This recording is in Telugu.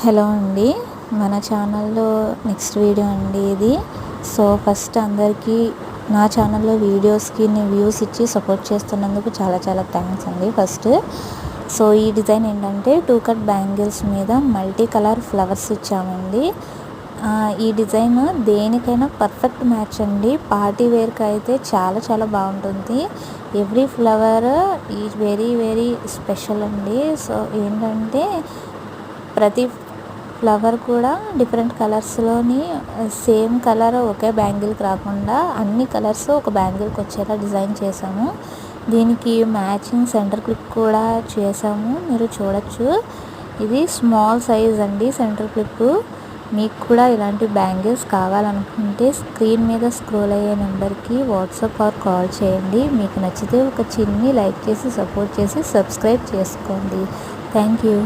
హలో అండి, మన ఛానల్లో నెక్స్ట్ వీడియో అండి ఇది. సో ఫస్ట్ అందరికీ నా ఛానల్లో వీడియోస్కి వ్యూస్ ఇచ్చి సపోర్ట్ చేస్తున్నందుకు చాలా చాలా థ్యాంక్స్ అండి ఫస్ట్. సో ఈ డిజైన్ ఏంటంటే 2 కట్ బ్యాంగిల్స్ మీద మల్టీ కలర్ ఫ్లవర్స్ ఇచ్చామండి. ఈ డిజైన్ దేనికైనా పర్ఫెక్ట్ మ్యాచ్ అండి. పార్టీ వేర్కి అయితే చాలా చాలా బాగుంటుంది. Every flower is very very special అండి. సో ఏంటంటే ప్రతి ఫ్లవర్ కూడా డిఫరెంట్ కలర్స్లోని సేమ్ కలర్ ఒకే బ్యాంగిల్కి రాకుండా అన్ని కలర్స్ ఒక బ్యాంగిల్కి వచ్చేలా డిజైన్ చేసాము. దీనికి మ్యాచింగ్ సెంటర్ క్లిప్ కూడా చేసాము, మీరు చూడొచ్చు. ఇది స్మాల్ సైజ్ అండి సెంటర్ క్లిప్. మీకు కూడా ఇలాంటి బ్యాంగిల్స్ కావాలనుకుంటే స్క్రీన్ మీద స్క్రోల్ అయ్యే నెంబర్కి వాట్సాప్ ఆర్ కాల్ చేయండి. మీకు నచ్చితే ఒక చిన్ని లైక్ చేసి సపోర్ట్ చేసి సబ్స్క్రైబ్ చేసుకోండి. Thank you.